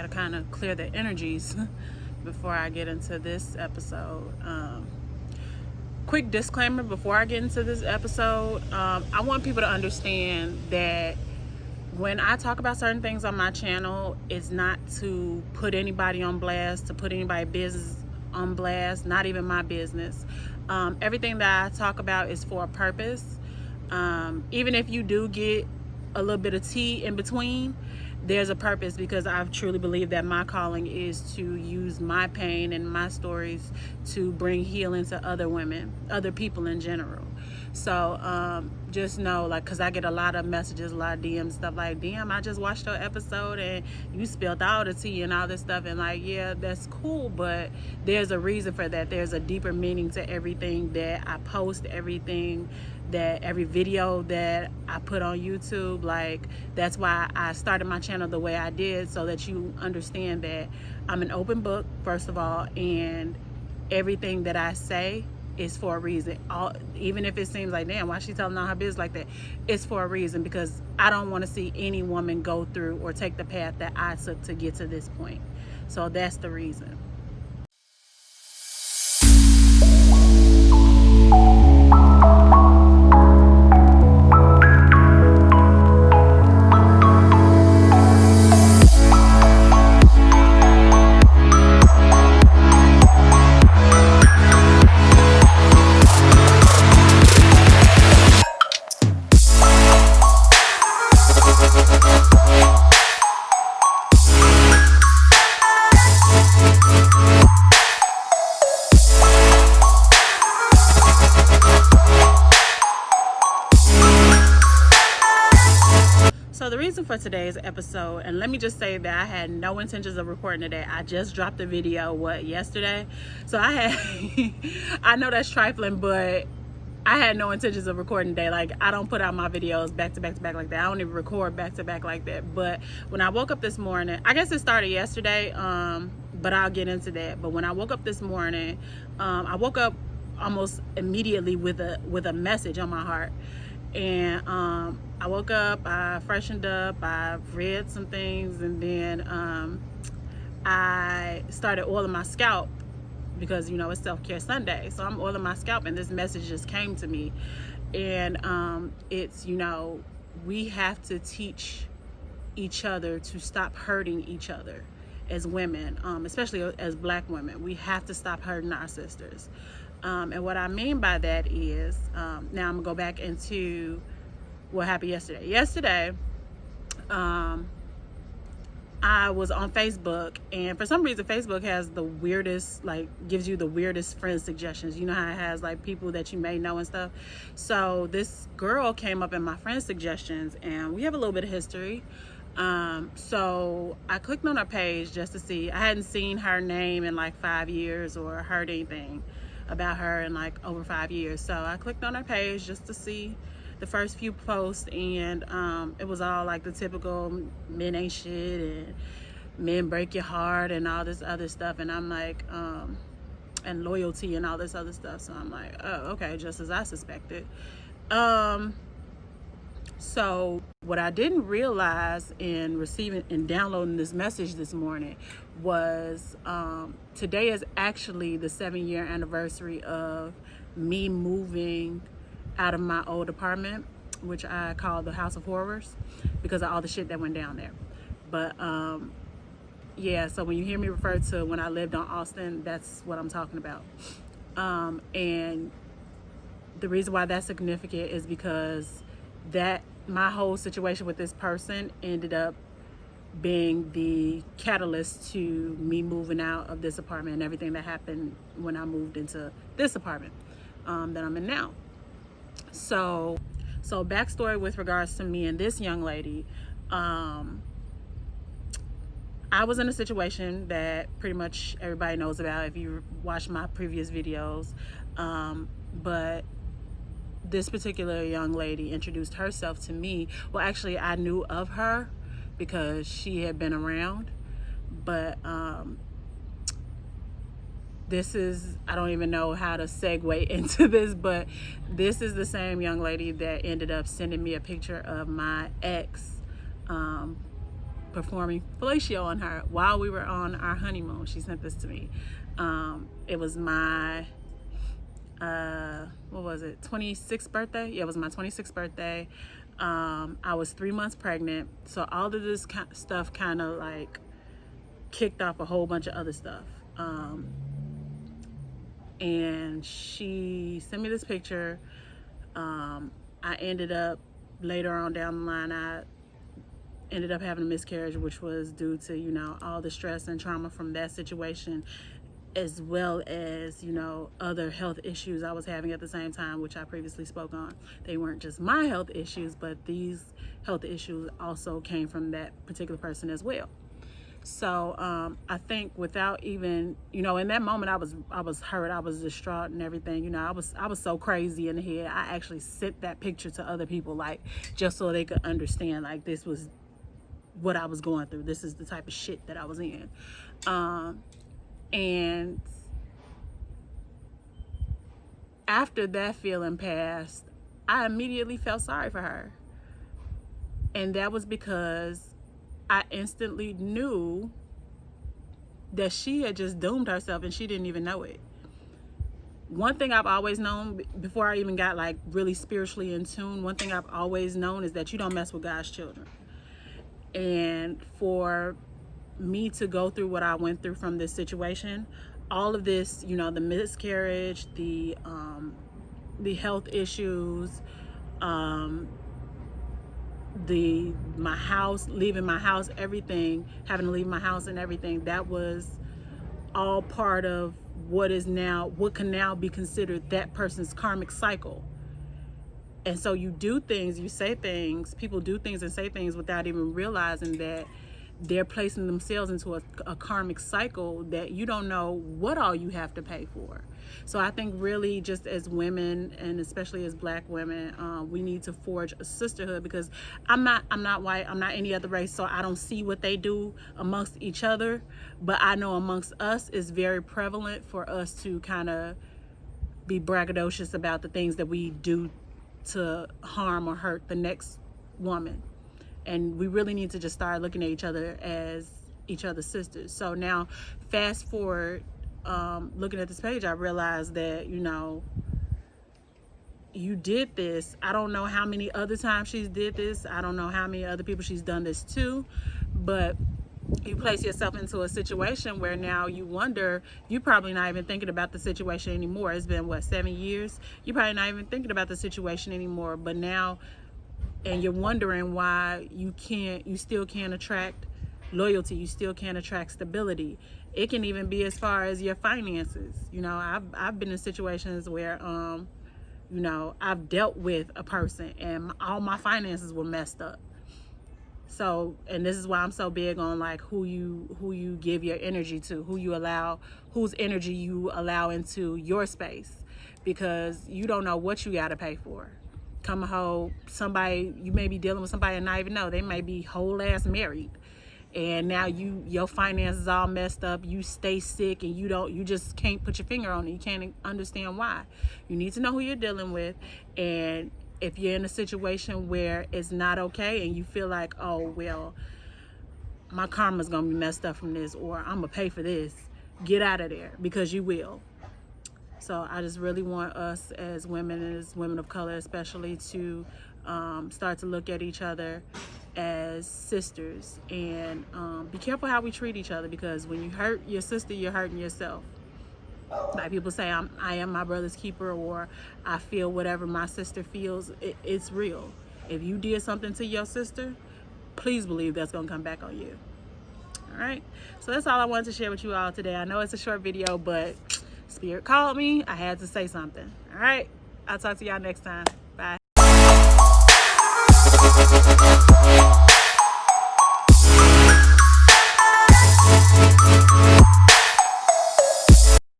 gotta kind of clear the energies before I get into this episode. Quick disclaimer before I get into this episode. I want people to understand that when I talk about certain things on my channel, it's not to put anybody on blast, to put anybody's business on blast, not even my business. Everything that I talk about is for a purpose. Even if you do get a little bit of tea in between, there's a purpose, because I truly believe that my calling is to use my pain and my stories to bring healing to other women, other people in general. So just know, like, because I get a lot of messages, a lot of DMs, stuff like, damn, I just watched your episode and you spilled all the tea and all this stuff, and like, yeah, that's cool, but there's a reason for that. There's a deeper meaning to everything that I post, everything that every video that I put on YouTube. Like, that's why I started my channel the way I did, so that you understand that I'm an open book, first of all, and everything that I say is for a reason. Even if it seems like, damn, why is she telling all her business like that? It's for a reason, because I don't want to see any woman go through or take the path that I took to get to this point. So that's the reason. So the reason for today's episode, and let me just say that I had no intentions of recording today. I just dropped the video, yesterday? So I know that's trifling, but I had no intentions of recording today. Like, I don't put out my videos back to back to back like that. I don't even record back to back like that. But when I woke up this morning, I guess it started yesterday, but I'll get into that. But when I woke up this morning, I woke up almost immediately with a message on my heart. And I woke up, I freshened up, I read some things, and then I started oiling my scalp, because, you know, it's Self-Care Sunday. So I'm oiling my scalp, and this message just came to me. And it's, you know, we have to teach each other to stop hurting each other as women, especially as Black women. We have to stop hurting our sisters. And what I mean by that is, now I'm gonna go back into what happened yesterday. Yesterday, I was on Facebook, and for some reason Facebook has the weirdest, like, gives you the weirdest friend suggestions. You know how it has like people that you may know and stuff. So this girl came up in my friend suggestions, and we have a little bit of history. So I clicked on her page just to see. I hadn't seen her name in like 5 years or heard anything about her in like over 5 years. So I clicked on her page just to see the first few posts, and it was all like the typical men ain't shit and men break your heart and all this other stuff. And I'm like, and loyalty and all this other stuff. So I'm like, oh, okay, just as I suspected. So what I didn't realize in receiving and downloading this message this morning was today is actually the 7-year anniversary of me moving out of my old apartment, which I call the House of Horrors, because of all the shit that went down there. But yeah, so when you hear me refer to when I lived on Austin, that's what I'm talking about. And the reason why that's significant is because that my whole situation with this person ended up being the catalyst to me moving out of this apartment and everything that happened when I moved into this apartment that I'm in now. So backstory with regards to me and this young lady. I was in a situation that pretty much everybody knows about if you watch my previous videos, but this particular young lady introduced herself to me. Well, actually, I knew of her because she had been around, but this is, I don't even know how to segue into this, but this is the same young lady that ended up sending me a picture of my ex performing fellatio on her while we were on our honeymoon. She sent this to me. It was my what was it, 26th birthday? Yeah, it was my 26th birthday. I was 3 months pregnant, so all of this stuff kind of like kicked off a whole bunch of other stuff. And she sent me this picture. I ended up later on down the line, I ended up having a miscarriage, which was due to, you know, all the stress and trauma from that situation, as well as, you know, other health issues I was having at the same time, which I previously spoke on. They weren't just my health issues, but these health issues also came from that particular person as well. So I think without even, you know, in that moment I was hurt, I was distraught and everything. You know, I was so crazy in the head. I actually sent that picture to other people, like, just so they could understand, like, this was what I was going through. This is the type of shit that I was in. And after that feeling passed, I immediately felt sorry for her. And that was because I instantly knew that she had just doomed herself and she didn't even know it. One thing I've always known, before I even got like really spiritually in tune, one thing I've always known is that you don't mess with God's children. And for me to go through what I went through from this situation, all of this, you know, the miscarriage, the health issues, my house, leaving my house, everything, having to leave my house and everything, that was all part of what can now be considered that person's karmic cycle. And so you do things, you say things, people do things and say things without even realizing that they're placing themselves into a karmic cycle that you don't know what all you have to pay for. So I think really, just as women, and especially as Black women, we need to forge a sisterhood, because I'm not white, I'm not any other race, so I don't see what they do amongst each other, but I know amongst us it's very prevalent for us to kind of be braggadocious about the things that we do to harm or hurt the next woman. And we really need to just start looking at each other as each other's sisters. So now, fast forward, looking at this page, I realized that, you know, you did this. I don't know how many other times she's did this. I don't know how many other people she's done this to, but you place yourself into a situation where now you wonder, you're probably not even thinking about the situation anymore. It's been, what, 7 years? You're probably not even thinking about the situation anymore, but now, and you're wondering why you still can't attract loyalty, you still can't attract stability. It can even be as far as your finances. You know, I've been in situations where, you know, I've dealt with a person and all my finances were messed up. So, and this is why I'm so big on like who you give your energy to, whose energy you allow into your space, because you don't know what you got to pay for. Come home, somebody, you may be dealing with somebody and not even know. They may be whole ass married, and now your finances all messed up. You stay sick and you just can't put your finger on it. You can't understand why. You need to know who you're dealing with, and if you're in a situation where it's not okay and you feel like, oh well, my karma's gonna be messed up from this, or I'm gonna pay for this, get out of there, because you will. So I just really want us as women, and as women of color especially, to start to look at each other as sisters, and be careful how we treat each other, because when you hurt your sister, you're hurting yourself. Like people say, I am my brother's keeper, or I feel whatever my sister feels. It's real. If you did something to your sister, please believe that's gonna come back on you. All right, so that's all I wanted to share with you all today. I know it's a short video, but Spirit called me. I had to say something. All right, I'll talk to y'all next time.